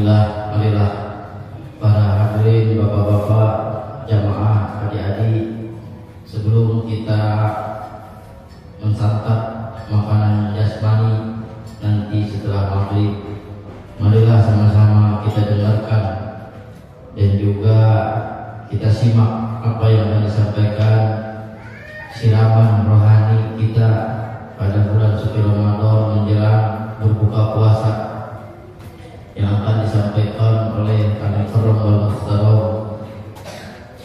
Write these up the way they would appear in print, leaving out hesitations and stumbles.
Alhamdulillah, marilah para hadirin, bapak-bapak, jamaah, adik-adik, sebelum kita mensantap makanan jasmani nanti setelah maghrib, marilah sama-sama kita dengarkan dan juga kita simak apa yang akan disampaikan siraman rohani kita pada bulan suci Ramadan menjelang berbuka puasa yang akan disampaikan oleh Kami Karam wal Muhtaram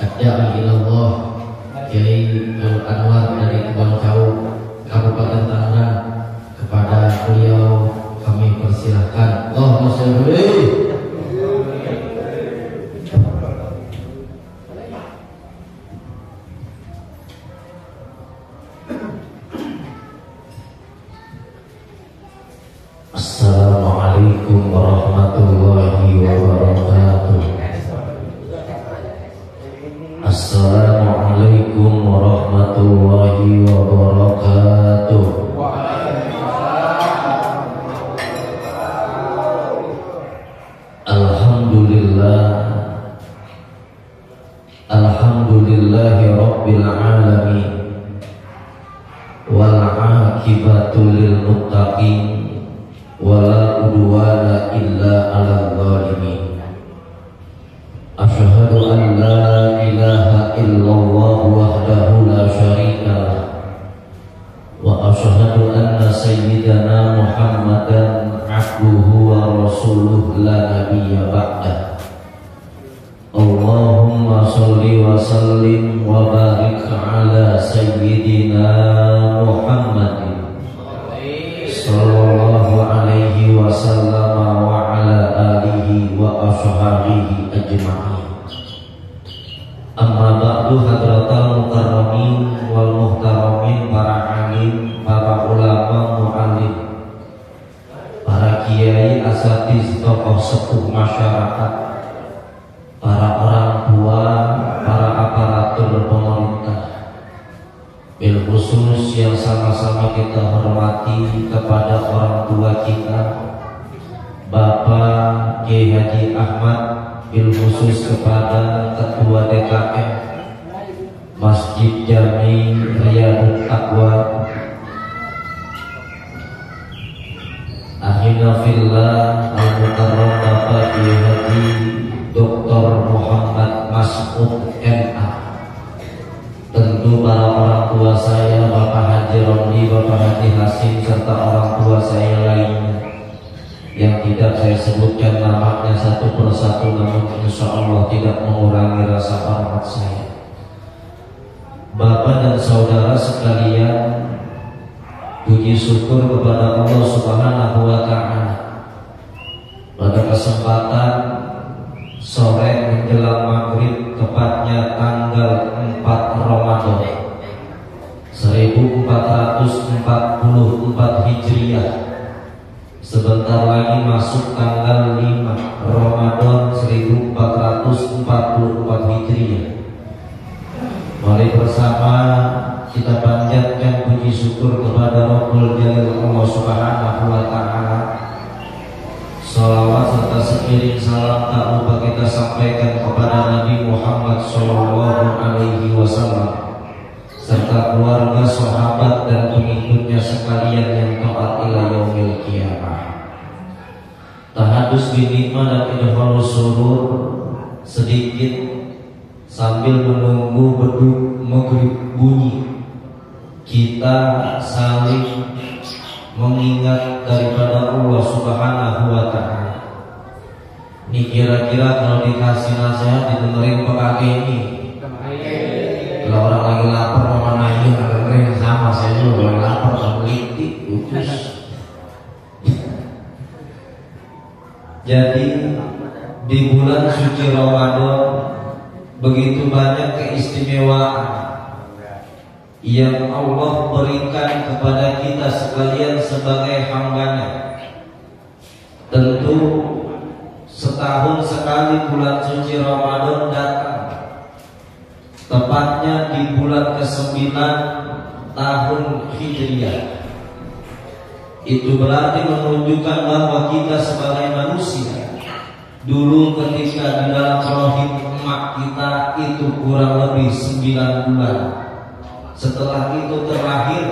Adda'i ilallah Kiai Anwar dari Kebon Cau, Kabupaten Tangerang. Kepada beliau kami persilahkan. Allahumma sholli. Assalamualaikum warahmatullahi wabarakatuh. Assalamualaikum warahmatullahi wabarakatuh. Alhamdulillah, alhamdulillahi rabbil alamin, wal aqibatu lil muttaqin, wala udwana illa 'alal zalimin. Asyhadu an la ilaha illallah wahdahu la syarika lah, wa asyhadu anna sayyidana Muhammadan 'abduhu wa rasuluhu la nabiyya ba'dah. Allahumma sholli wa sallim wa barik ala sayyidina Muhammadin sallallahu alaihi wasallam wa ala alihi wa ashabihi ajma'in. Amma ba'du, hadratal mukarramin wal muhtaramin, para alim, para ulama, mu'allim, para kiai, asatiz, tokoh sepuh masyarakat, para orang tua, para aparatur pemerintah, bil khusus yang sama-sama kita hormati kepada orang tua kita Bapak Kiai Haji Ahmad, bil khusus kepada Ketua DKM Masjid Jami Riyadut Taqwa, akhina fillah al-mukarram Bapak Kiai Haji Dr. Muhammad Mas'ud MA, tentu para orang tua saya, Bapak Haji Romli, Bapak Haji Hasim, serta orang tua saya lainnya yang tidak saya sebutkan namanya satu persatu, namun insya Allah tidak mengurangi rasa hormat saya. Bapak dan saudara sekalian, puji syukur kepada Allah Subhanahu wa Ta'ala pada kesempatan sore menjelang maghrib, tepatnya tanggal 4 Ramadan 1444 Hijriah. Sebentar lagi masuk tanggal 5 Ramadan 1444 Hijriah. Mari bersama kita panjatkan puji syukur kepada Rabbul Jalil Allah Subhanahu wa Ta'ala. Salawat serta seiring salam tak lupa kita sampaikan kepada Nabi Muhammad Sallallahu Alaihi Wasallam serta keluarga, sahabat dan pengikutnya sekalian yang taat ila yaumil qiyamah. Tahadus binima dan idharul surur sedikit sambil menunggu beduk maghrib bunyi, kita saling mengingat daripada Allah Subhanahu wa Ta'ala. Ini kira-kira kalau dikasih nasihat didengerin pakai ini. Kalau orang lagi lapar mau nanya dengerin, sama saya juga lagi lapar sama litik utus. Jadi di bulan suci Ramadan begitu banyak keistimewaan yang Allah berikan kepada kita sekalian sebagai hambanya. Tentu setahun sekali bulan suci Ramadan datang, tepatnya di bulan ke-9 tahun Hijriah. Itu berarti menunjukkan bahwa kita sebagai manusia Dulu ketika di dalam rahim emak kita itu kurang lebih 9 bulan. Setelah itu terakhir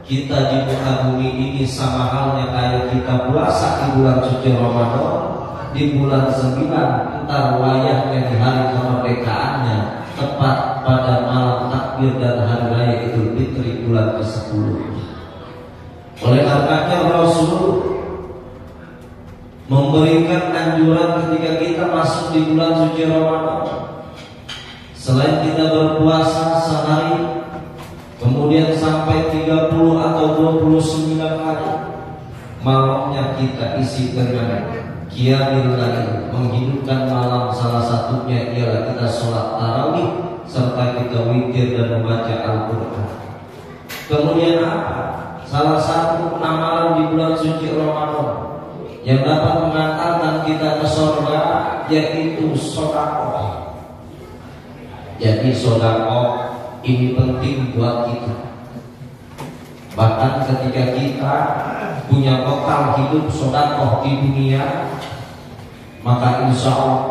kita di muka bumi ini sama halnya kayak kita puasa di bulan suci Ramadan. Di bulan 9 entar wayahnya di hari kemerdekaannya tepat pada malam takbir dan hari raya Idul Fitri bulan ke-10. Oleh karenanya Rasul memberikan anjuran ketika kita masuk di bulan suci Ramadan, selain kita berpuasa sehari, kemudian sampai 30 atau 29 hari, malamnya kita isi dengan qiyamul lail, menghidupkan malam. Salah satunya ialah kita sholat tarawih serta kita witir dan membaca Al-Quran. Kemudian apa? Salah satu amalan di bulan suci Ramadan yang dapat mengantarkan kita ke surga yaitu sedekah. Jadi sedekah ini penting buat kita. Bahkan ketika kita punya bekal hidup sedekah di dunia, maka insya Allah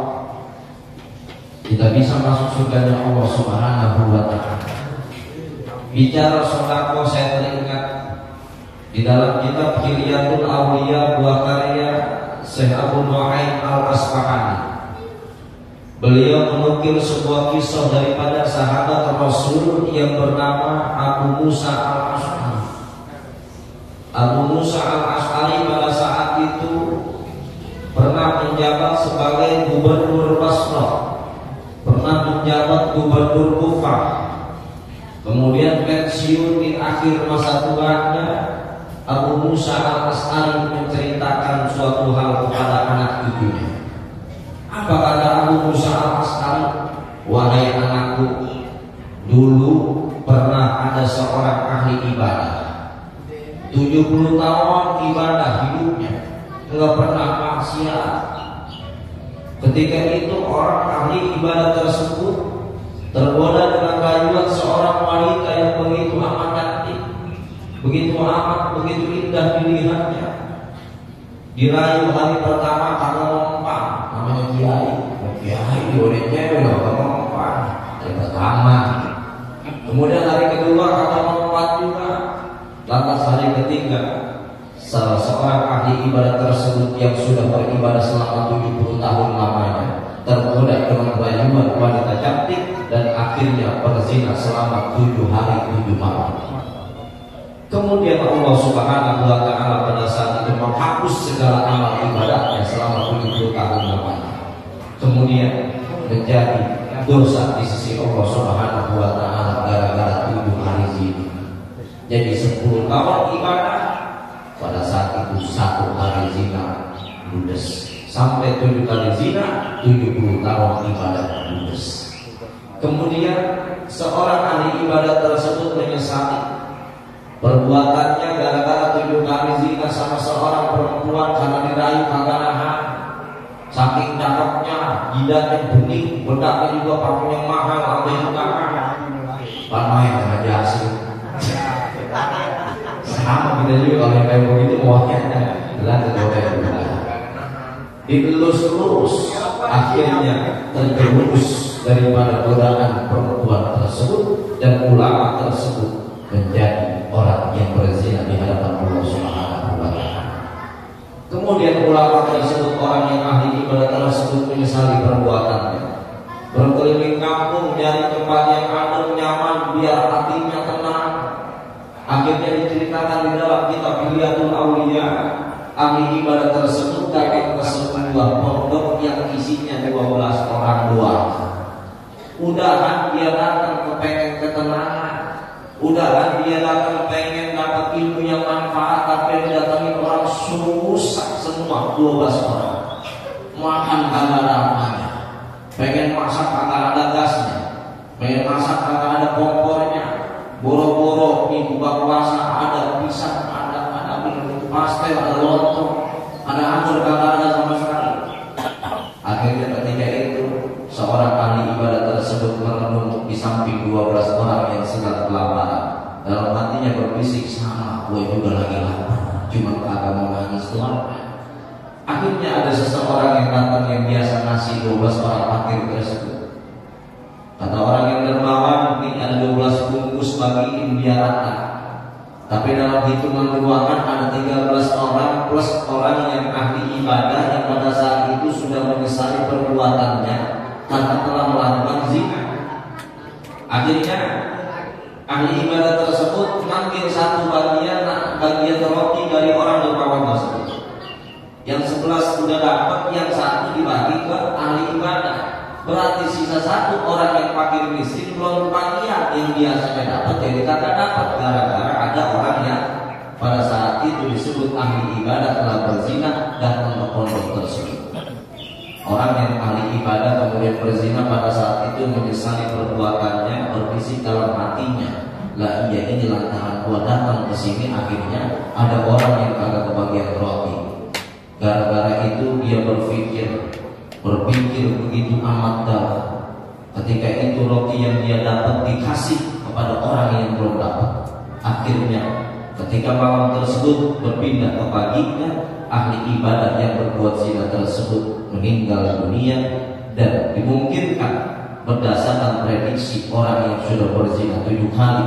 kita bisa masuk surganya Allah Subhanahu wa Ta'ala. Bicara sedekah, saya teringat di dalam kitab Hilyatul Awliya buah karya Syekh Abu Nu'aim Al-Asfahani. Beliau menukil sebuah kisah daripada sahabat Rasul yang bernama Abu Musa Al-Ash'ari. Abu Musa Al-Ash'ari pada saat itu pernah menjabat sebagai gubernur Basrah, pernah menjabat gubernur Kufah, kemudian pensiun di akhir masa tuanya. Abu Musa Al-Ash'ari menceritakan suatu hal kepada anak cucunya. Apa kata Abu Musa Al-Ash'ari? Wahai anakku, dulu pernah ada seorang ahli ibadah, 70 tahun ibadah hidupnya, enggak pernah maksiat. Ketika itu orang ahli ibadah tersebut tergoda dengan rayuan seorang wanita yang begitu amat cantik, begitu amat, begitu indah dilihatnya. Dirayu hari pertama karena mempan, namanya kiai diorangnya udah mempan hari pertama. Kemudian hari kedua kata mempan juga. Lantas hari ketiga, salah seorang ahli ibadah tersebut yang sudah beribadah selama 70 tahun lamanya tergoda dengan rayuan wanita cantik dan akhirnya berzina selama 7 hari 7 malam. Kemudian Allah Subhanahu wa Ta'ala pada saat itu menghapus segala amal ibadahnya selama 70 tahun lamanya. Kemudian menjadi dosa di sisi Allah Subhanahu wa Ta'ala gara-gara 7 hari zina. Jadi 10 tahun ibadah, pada saat itu 1 hari zina ludes. Sampai 7 kali zina, 70 tahun ibadah ludes. Kemudian seorang ahli ibadah tersebut menyesali perbuatannya gara-gara 7 kali zina sama seorang perempuan karena dirayu kagak nahan. Saking cakepnya, jidatnya bening, bedaknya juga pakai yang mahal, sampai juga panai raja asli. Sama kita juga kalau yang kayak begitu maunya adalah tergoda. Dilus-lus akhirnya terjerumus daripada godaan perempuan tersebut dan ulama tersebut menjadi orang yang berzina di hadapan Allah Subhanahu wa Ta'ala. Kemudian ulama tersebut, orang yang ahli ibadah tersebut menyesali perbuatannya, berkeliling kampung dari tempat yang adem nyaman biar hatinya tenang. Akhirnya diceritakan di dalam kitab Hilyatul Awliya, ahli ibadah tersebut datang ke sebuah pondok yang isinya 12 orang doang. Udahan dia datang kepengen ketenangan, udahan dia datang pengen dapat ilmu yang manfaat, tapi didatangi orang susah semua 12 orang. Makan kagak ada apanya, pengen masak kagak ada gasnya, pengen masak kagak ada kompornya. Boro-boro nih buka puasa ada pisang, ada pastel, ada lontong, ada anggur kagak ada sama sekali. Akhirnya ketika itu seorang ahli ibadah tersebut merenung di samping 12 orang yang sedang kelaparan. Dalam hatinya berbisik, sama gue juga lagi lapar, cuma kagak mau nangis doang. Akhirnya ada seseorang yang datang yang biasa ngasih 12 orang fakir tersebut. Kata orang yang dermawan, mungkin ada 12 bungkus bagiin biar rata. Tapi dalam hitungan keuangan ada 13 orang plus orang yang ahli ibadah yang pada saat itu sudah menyesali perbuatannya karena telah melakukan zina. Akhirnya ahli ibadah tersebut ngambil satu bagian roti dari orang dermawan tersebut. Yang 11 sudah dapat, yang satu dibagi ke ahli ibadah. Berarti sisa satu orang yang fakir miskin belum bagian yang biasanya dapat jadi kagak dapat gara-gara ada orang yang pada saat itu disebut ahli ibadah telah berzina datang ke pondok tersebut. Orang yang ahli ibadah kemudian berzina pada saat itu menyesali perbuatannya, berbisik dalam hatinya, lah iya ini lantaran gua datang ke sini akhirnya ada orang yang kagak kebagian roti. Gara-gara itu dia berpikir begitu amat dalam. Ketika itu roti yang dia dapat dikasih kepada orang yang belum dapat. Akhirnya ketika malam tersebut berpindah ke paginya, ahli ibadah yang berbuat zina tersebut meninggal dunia dan dimungkinkan berdasarkan prediksi orang yang sudah berzina 7 hari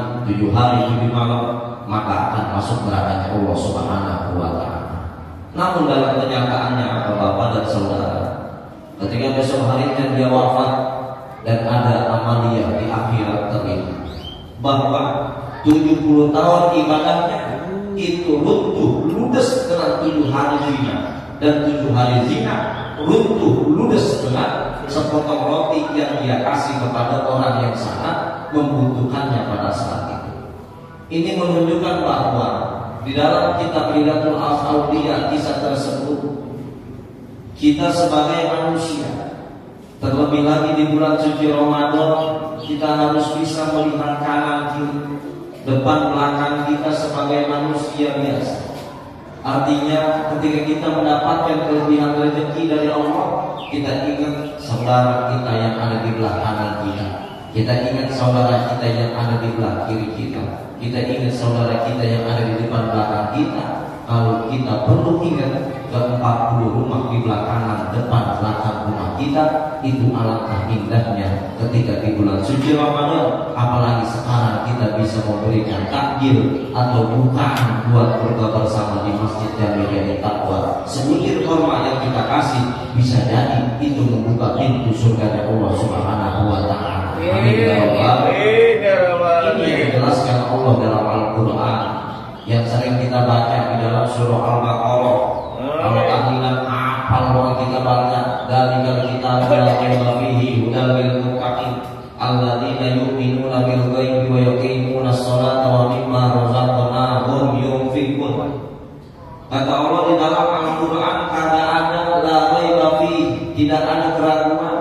7 malam maka akan masuk nerakanya Allah Subhanahu wa Ta'ala. Namun dalam kenyataannya Bapak dan Saudara, ketika besok harinya dia wafat dan ada amalia di akhirat terima bahwa 70 tahun ibadahnya itu runtuh ludes dengan 7 hari zina dan 7 hari zina runtuh ludes dengan sepotong roti yang dia kasih kepada orang yang sangat membutuhkannya pada saat itu. Ini menunjukkan bahwa di dalam kitab Ridatul Awliya kisah tersebut kita sebagai manusia, terlebih lagi di bulan suci Ramadan, kita harus bisa melihat kanan kiri, depan belakang kita sebagai manusia biasa. Artinya ketika kita mendapatkan kelebihan rezeki dari Allah, kita ingat saudara kita yang ada di belah kanan kita. Kita ingat saudara kita yang ada di belah kiri kita. Kita ingat saudara kita yang ada di depan belakang kita. Kalau kita perlu ingat ke 40 rumah di belakang depan belakang rumah kita, itu alangkah indahnya ketika di bulan suci Ramadan. Apalagi sekarang kita bisa memberikan takjil atau bukaan buat berbuka bersama di Masjid Jami'iyah Taqwa. Sebutir kurma yang kita kasih bisa jadi itu membuka pintu surganya Allah Subhanahu wa Ta'ala. Amin ya Rabbal. Ini yang dijelaskan Allah dalam Al-Quran yang sering kita baca di dalam surah Al-Baqarah. Kalau tahlilan hafal bahwa kita baca dari kitab al-Fihi hudal lil muttaqin alladzina yu'minuna bil ghaibi wa yuqimuna ash-sholata wa mimma razaqnahum yunfiqun. Kata Allah di dalam Al-Quran, kata ada la raiba fihi, tidak ada keraguan,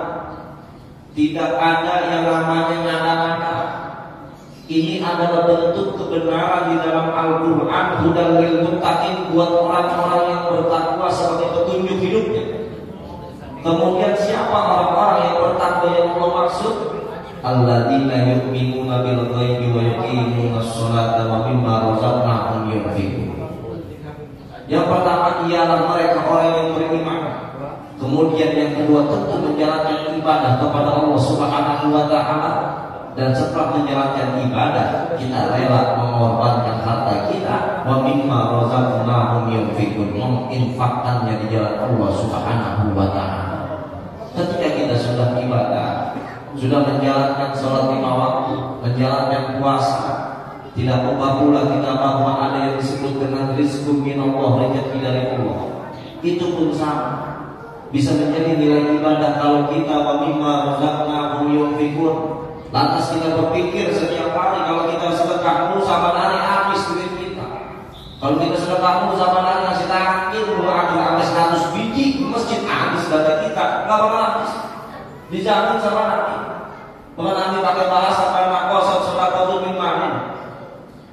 tidak ada yang namanya ngada-ngada. Ini adalah bentuk kebenaran di dalam Al-Quran, hudal lil muttaqin, buat orang-orang yang bertakwa sebagai petunjuk hidupnya. Kemudian siapa orang-orang yang bertakwa yang Allah maksud? Alladzina yu'minuna bil ghaibi wa yuqimuna ash-sholata wa mimma razaqnahum yunfiqun. Yang pertama ialah mereka orang yang beriman. Kemudian yang kedua tentu menjalankan ibadah kepada Allah Subhanahu wa Ta'ala. Dan setelah menjalankan ibadah, kita rela mengorbankan harta kita, wa mimma razaqnahum yunfiqun, menginfakkannya di jalan Allah Subhanahu wa Ta'ala. Ketika kita sudah ibadah, sudah menjalankan sholat 5 waktu, menjalankan puasa, tidak lupa pula kita bahwa ada yang disebut dengan rizqun minallah, rezeki dari Allah. Itu pun sama, bisa menjadi nilai ibadah kalau kita wa mimma razaqnahum yunfiqun. Lantas kita berpikir setiap hari kalau kita sedekah sama hari habis duit kita. Kalau kita sedekah sama hari ngasih takjil habis 100 biji masjid habis dana kita, nggak bakal habis. Dijamin sama Nabi. Nabi pakai balasan karena kosong sedekah min malin.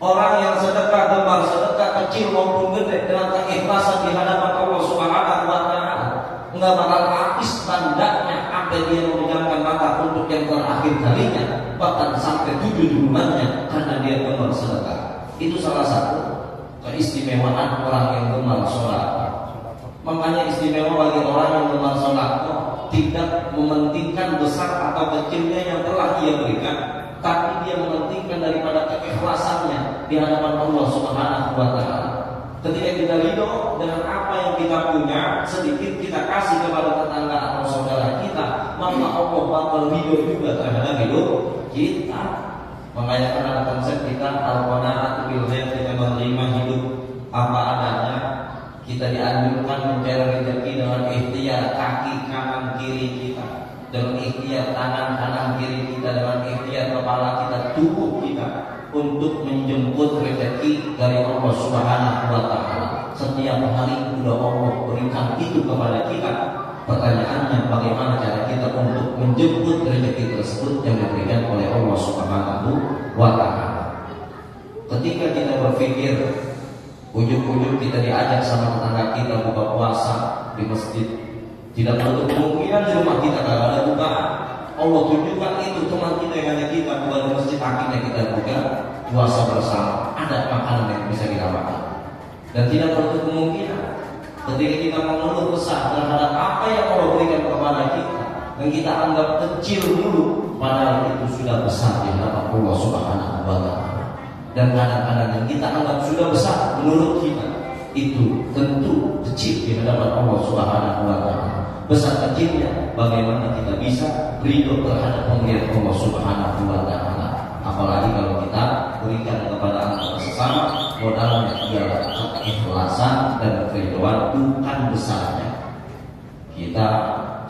Orang yang sedekah gemar sedekah kecil maupun gede dengan keikhlasan di hadapan Allah Subhanahu wa Ta'ala, nggak bakal habis tandanya sampai dia memejamkan mata untuk yang terakhir kalinya, bahkan sampai 7 bulannya karena dia gemar sedekah. Itu salah satu keistimewaan orang yang gemar sholat. Makanya istimewa bagi orang yang bersedekah, tidak mementingkan besar atau kecilnya yang telah ia berikan, tapi dia mementingkan daripada keikhlasannya di hadapan Allah Subhanahu wa taala. Ketika kita ridho dengan apa yang kita punya, sedikit kita kasih kepada tetangga atau saudara kita, maka Allah bakal ridho juga terhadap hidup kita. Makanya karena konsep kita al-qanaat bil ghaib, kita menerima hidup apa adanya. Kita dianjurkan mencari rezeki dengan ikhtiar kaki kanan kiri kita, dengan ikhtiar tangan kanan kiri kita, dengan ikhtiar kepala kita, tubuh kita, untuk menjemput rezeki dari Allah Subhanahu wa taala. Setiap hari sudah Allah berikan itu kepada kita. Pertanyaannya, bagaimana cara kita untuk menjemput rezeki tersebut yang diberikan oleh Allah Subhanahu wa taala? Ketika kita berpikir ujung-ujung kita diajak sama tetangga kita buka puasa di masjid, tidak menutup kemungkinan di rumah kita kalau ada bukaan. Allah tunjukkan itu teman kita yang hanya kita bukan di masjid, akhirnya kita buka puasa bersama, ada makanan yang bisa kita makan. Dan tidak menutup kemungkinan ketika kita mengeluh kesah terhadap apa yang Allah berikan kepada kita dan kita anggap kecil dulu, padahal itu sudah besar di hadapan Allah Subhanahu wa taala. Dan kadang-kadang yang kita anggap sudah besar menurut kita, itu tentu kecil di hadapan Allah Subhanahu wa taala. Besar kecilnya bagaimana kita bisa ridho terhadap pemberian Allah Subhanahu wa taala. Apalagi kalau kita berikan kepada anak sesama, modalnya ialah keikhlasan dan keridhaan, bukan besarnya. Kita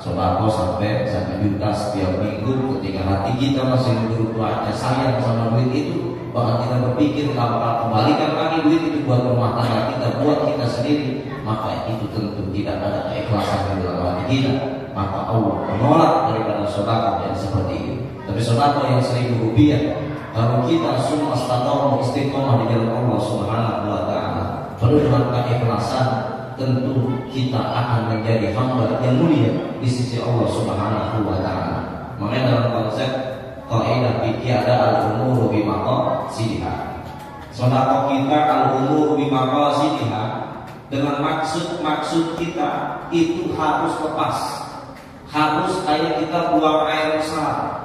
sodako sampai 1 juta setiap minggu, ketika hati kita masih berupa sayang sama duit itu, bahkan kita berpikir apakah kembalikan lagi duit itu buat rumah tangga kita, buat kita sendiri, maka itu tentu tidak ada keikhlasan di dalam hati kita. Maka Allah menolak daripada sedekah yang seperti ini. Tapi sedekah yang 1.000 rupiah, kalau kita semua istiqomah di jalan Allah Subhanahu wa taala, penuh dengan keikhlasan, tentu kita akan menjadi hamba yang mulia di sisi Allah Subhanahu wa taala. Makanya dalam konsep kaidah fikih ada al-umuru bi maqasidiha. Sedekah kita al-umuru bi maqasidiha, dengan maksud kita itu harus lepas. Harus kayak kita buang air besar.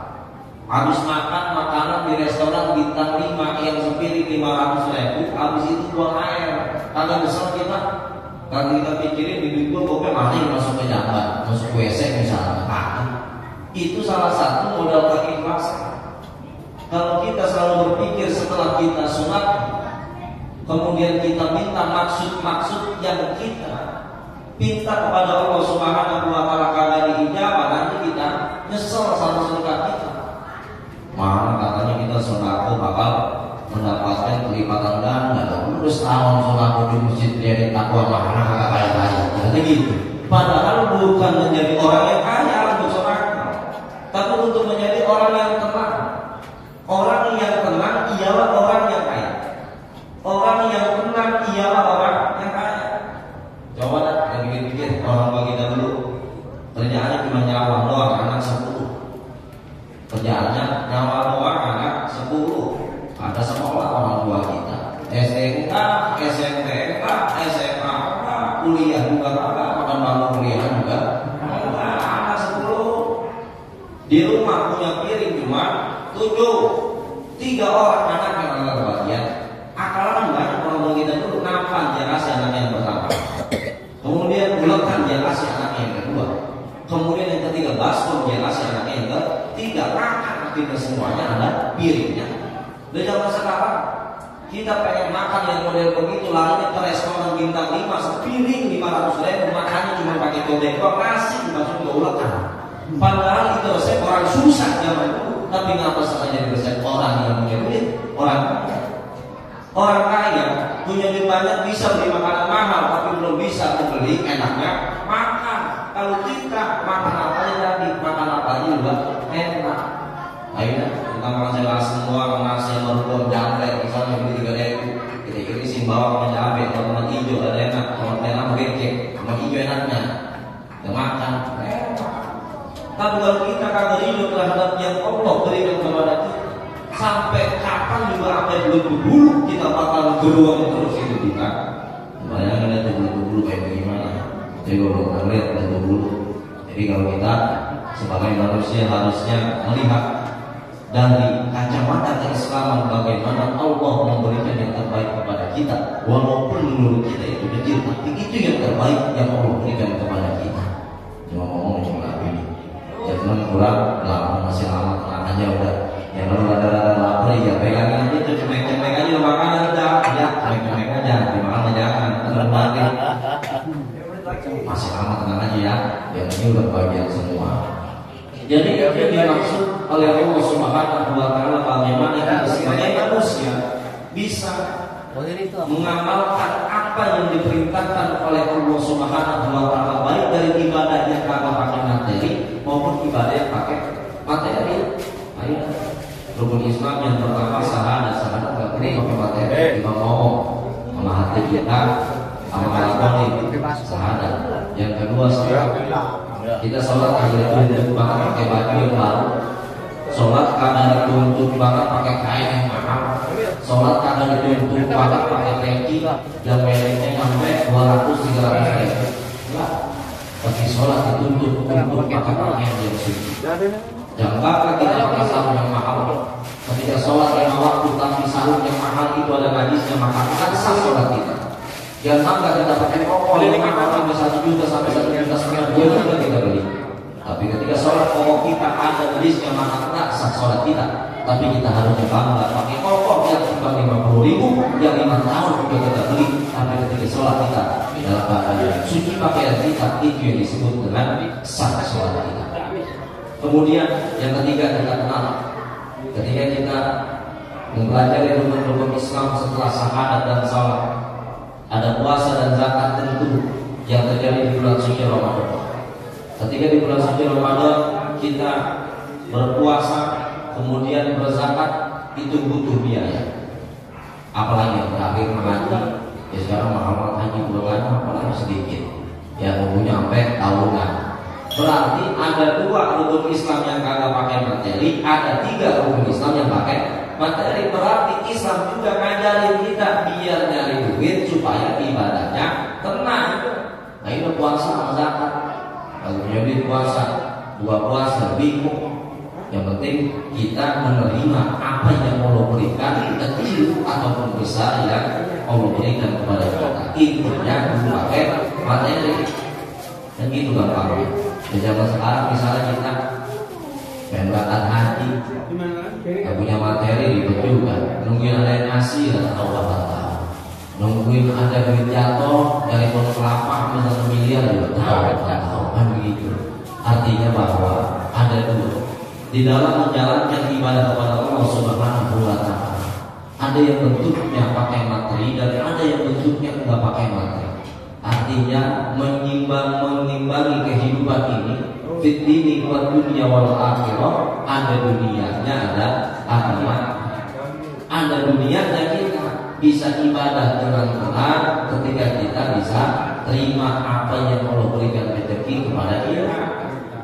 Habis makan makanan di restoran bintang 5 yang sepiring 500.000, habis itu buang air. Kalau besar kita, kalau kita pikirin di duit gua mari masuk ke jamban, masuk WC misalnya, itu salah satu modal keikhlasan. Kalau kita selalu berpikir setelah kita sunat, kemudian kita minta maksud-maksud yang kita minta kepada Allah Subhanahu wa taala kagak diijabah, nanti kita nyesel sama sedekah kita. Mana katanya kita sedekah bakal mendapatkan kelipatan ganda, terus tahun sedekah di masjid jadi takwa mana kagak kaya-kaya, jadi gitu. Padahal bukan menjadi orang yang kaya untuk sedekah, tapi untuk menjadi orang yang tenang. Orang yang tenang ialah orang yang kaya. Orang yang tenang ialah orang yang kaya. Coba dah kita pikir-pikir, orang tua kita dulu kerjaannya cuma nyawang doang, anak 10. Kerjaannya nyawang doang, anak 10. Ada sekolah orang tua kita, SDK, SMPK, SMA, kuliah juga kagak, makan bangun kuliah juga anak 10. Di rumah punya piring cuma 7, 3 orang anak yang agak kebagian. Akalan banyak orang kita dulu, nampan dia kasih anak yang pertama, kemudian bulekan dia kasih anak yang kedua, kemudian yang ketiga baskom dia kasih anak yang ketiga. Makan kita semuanya ada piringnya. Di zaman sekarang kita pengen makan yang model begitu, larinya ke restoran bintang 5 sepiring 500.000, makannya cuma pakai cobek nasi dimasukin ke ulekan. Padahal itu resep orang susah zaman dulu, tapi ngapa sengaja resep orang yang punya duit, orang kaya. Orang kaya punya duit banyak, bisa beli makanan mahal, tapi belum bisa membeli enaknya makan. Kalau kita makan apa aja jadi, makan apa aja juga enak. Ayo kita makan jelas semua, nasi yang baru jamret misalnya beli 3.000, kita irisin bawang sama cabai, tomat hijau ada enak, tomat merah berkek, tomat hijau enaknya, kita makan enak. Tapi kalau kita kagak ridho terhadap yang Allah berikan kepada kita, sampai kapan juga apa yang belum berbulu kita bakal beruang terus hidup kita. Bayangin aja belum berbulu kayak bagaimana. Jadi kalau kita lihat dulu. Jadi kalau kita sebagai manusia harusnya melihat dari kacamata keislaman bagaimana Allah memberikan yang terbaik kepada kita, walaupun menurut kita itu kecil, tapi itu yang terbaik yang Allah berikan kepada kita. Cuma ngomong cuma ini, jangan kurang lama, masih lama, tenang aja udah. Yang lalu rada-rada lapar ya pegangin aja tuh, cemek-cemek aja makan kita, ya cemek-cemek aja, dimakan jangan, tenang mati. Masih lama, tenang aja ya, yang ini udah bagian semua. Jadi itu dimaksud oleh Allah Subhanahu wa taala bagaimana kita sebagai manusia bisa mengamalkan apa yang diperintahkan oleh Allah Subhanahu wa taala, baik dari ibadah yang kagak pakai materi maupun ibadah yang pakai materi. Ayo, rukun Islam yang pertama syahadat nggak perlu pakai materi, kita ngomong sama hati kita, sama hati syahadat. Yang kedua kita sholat kagak dituntut banget pakai baju yang baru, sholat kagak dituntut banget pakai kain yang mahal, sholat kagak dituntut banget pakai peci yang mereknya sampai 200-300 ribu. Tapi sholat dituntut untuk pakai pakaian yang suci. Jangan bakal kita pakai sarung yang mahal. Ketika sholat 5 waktu tapi sarung yang mahal itu ada hadisnya, maka akan sah sholat kita. Jangan sampai kita pakai pokok yang mahal sampai 1 juta sampai 1,5 juta, 2 juta kita beli. Tapi ketika sholat pokok kita ada hadisnya, maka tidak sah sholat kita. Tapi kita harusnya bangga pakai pokok yang cuma 50.000, yang 5 tahun juga kita beli. Tapi ketika sholat kita dalam keadaan suci pakaian kita, itu yang disebut dengan sah sholat kita. Kemudian yang ketiga kita kenal, ketika kita mempelajari rukun-rukun Islam setelah syahadat dan salat, ada puasa dan zakat tentu yang terjadi di bulan suci Ramadan. Ketika di bulan suci Ramadan kita berpuasa kemudian berzakat, itu butuh biaya. Apalagi yang terakhir mengaji, ya sekarang mahal haji bulan apalagi sedikit, yang umumnya sampai tahunan. Berarti ada 2 rukun Islam yang kagak pakai materi, ada 3 rukun Islam yang pakai materi. Berarti Islam juga ngajarin kita biar nyari duit supaya ibadahnya tenang. Nah ini puasa sama zakat. Kalau punya duit puasa, 2 puasa bingung. Yang penting kita menerima apa yang Allah berikan, kecil ataupun besar yang Allah berikan kepada kita. Intinya pakai materi. Dan gitu gampang. Di zaman sekarang misalnya kita pengen berangkat haji, gak punya materi ribet juga. Nungguin ada yang ngasih gak tahu apa tahu. Nungguin ada duit jatuh dari pohon kelapa misalnya miliar juga tahu kan begitu. Artinya bahwa ada 2 di dalam menjalankan ibadah kepada Allah Subhanahu wa taala. Ada yang bentuknya pakai materi dan ada yang bentuknya enggak pakai materi. Artinya mengimbangi kehidupan ini, fit dini wa dunya wal akhirah. Ada dunianya, ada akhirat. Ada dunianya kita bisa ibadah dengan benar ketika kita bisa terima apa yang Allah berikan rezeki kepada kita.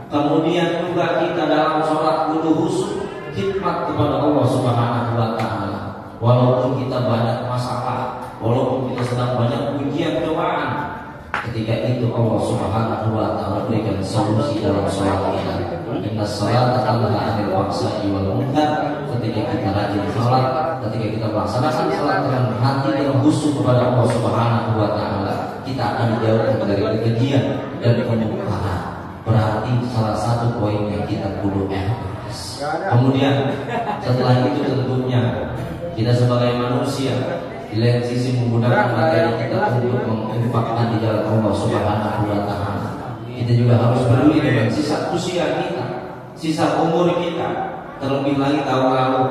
Kemudian juga kita dalam sholat kudu khusyuk, khidmat kepada Allah Subhanahu wa taala. Walaupun kita banyak masalah, walaupun kita sedang banyak ujian cobaan, ketika itu Allah Subhanahu wa taala berikan solusi dalam sholat kita. Inna sholata tanha 'anil fahsya'i wal munkar. Ketika kita rajin sholat, ketika kita melaksanakan sholat dengan hati yang khusyuk kepada Allah Subhanahu wa taala, kita akan dijauhkan dari kekejian dan kemungkaran. Berarti salah satu poin yang kita perlu ikhlas. Kemudian setelah itu tentunya kita sebagai manusia di lain sisi menggunakan materi kita untuk menginfakkan di jalan Allah Subhanahu wa taala. Kita juga harus peduli dengan sisa usia kita, sisa umur kita. Terlebih lagi tahun lalu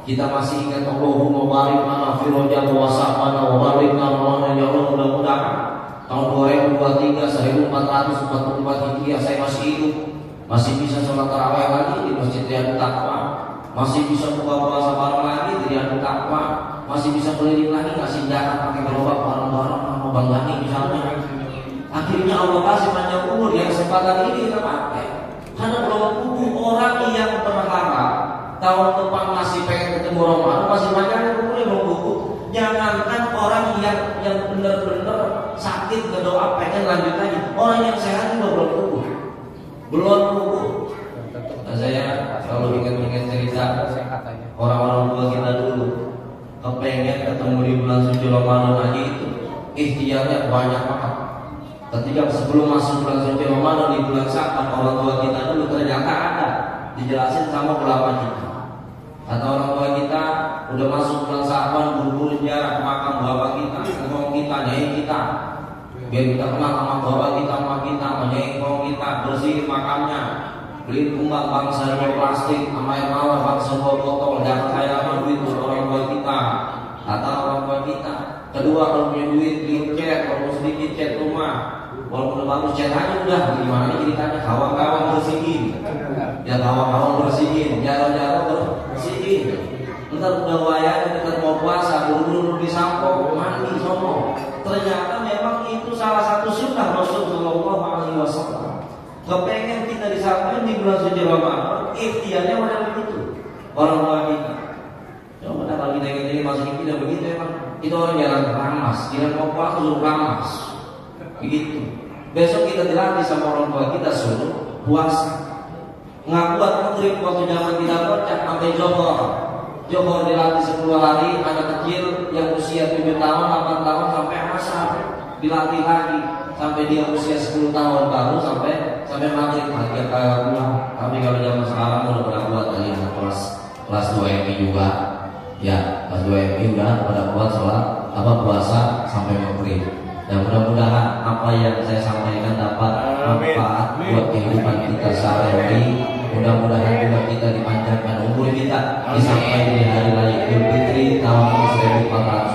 kita masih ingat Allahumma barik lana fi rajab wa sa'bana wa barik lana, ya Allah, mudah-mudahan tahun 2023 1444 Hijriah saya masih hidup, masih bisa sholat tarawih lagi di Masjid Riyadut Taqwa, masih bisa buka puasa bareng lagi di Riyadut Taqwa, masih bisa keliling lagi ngasih zakat pakai gerobak bareng-bareng sama Bang Gani misalnya. Akhirnya Allah kasih panjang umur yang kesempatan ini kita pakai. Karena belum butuh orang yang berharap tahun depan masih pengen ketemu Ramadan, masih banyak yang umurnya belum butuh. Jangankan orang yang benar-benar sakit berdoa pengen lanjut lagi. Orang yang sehat juga belum tumbuh. Belum tumbuh. Nah, saya kalau ingat-ingat cerita orang-orang tua kita dulu, kepengen ketemu di bulan suci Ramadan aja itu ikhtiarnya banyak banget. Ketika sebelum masuk bulan suci Ramadan di bulan Sya'ban, orang tua kita dulu ternyata ada dijelasin sama ulama kita. Kata orang tua kita, udah masuk bulan Sya'ban, buru-buru ziarah ke makam bapak kita, ngomong kita, nyai kita, biar kita kenal sama bapak kita, sama kita, nyai ngomong kita, bersihin makamnya, beli kumbang bangsa dari plastik, sama air mawar bangsa bawa botol, jangan kaya sama duit orang tua kita. Kata orang tua kita. Kedua, kalau punya duit beli cat, kalau sedikit cat rumah, walaupun udah bagus cat aja udah. Gimana ceritanya? Kawan-kawan bersihin, ya kawan-kawan bersihin, jalan-jalan bersihin. Ntar udah wayang, ntar mau puasa, buru-buru di sampo, mandi, sono. Ternyata memang itu salah satu sunnah Rasulullah SAW. Kepengen kita disampaikan di bulan suci Ramadan, ikhtiarnya mana begitu orang tua kita. Coba kalau kita ingin masukin kita begitu emang itu orang jalan ramas, jalan mau puasa suruh ramas, begitu. Besok kita dilatih sama orang tua kita suruh puasa. Nggak kuat maghrib waktu zaman kita bocah sampai Johor dilatih 10 hari, anak kecil yang usia 7 tahun, 8 tahun sampai asar dilatih lagi sampai dia usia 10 tahun baru sampai maghrib lagi pulang. Tapi kalau zaman sekarang udah pada kuat kali kelas 2 MI juga. Ya, kelas 2 MI udah pada kuat sholat puasa sampai maghrib. Dan mudah-mudahan apa yang saya sampaikan dapat manfaat buat kehidupan kita sehari-hari. Mudah-mudahan juga kita dipanjangkan umur kita disampai di hari raya Idul Fitri tahun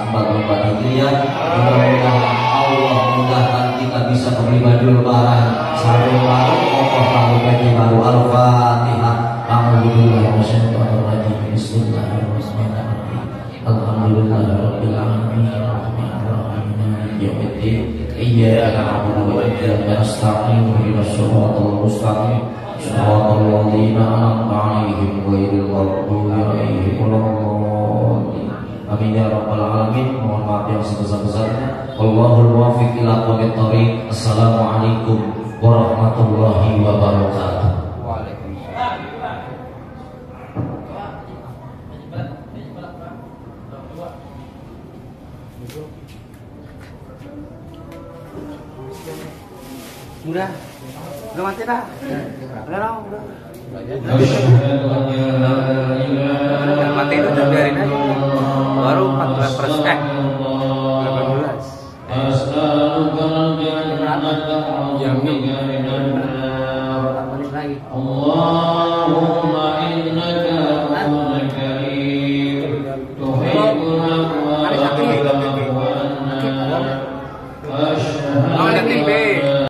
1444 Hijriah. Mudah-mudahan Allah mudahkan kita bisa beli baju lebaran sampai baru kokoh lalu baju baru. Al-Fatihah. Alhamdulillah wassalamualaikum Bismillahirrahmanirrahim. Alhamdulillahirabbil alamin. Iyyaka na'budu wa iyyaka nasta'in. Ihdinas siratal mustaqim. Shiratal ladzina an'amta 'alaihim ghairil maghdubi 'alaihim waladdallin. Amin ya rabbal alamin. Mohon maaf yang sebesar-besarnya. Wallahul muwaffiq ila aqwamit thoriq. Assalamualaikum warahmatullahi wabarakatuh. Udah mati dah. Udah. Udah mati itu udah biarin aja. Baru 14%. 18. Jamin. 4 menit lagi.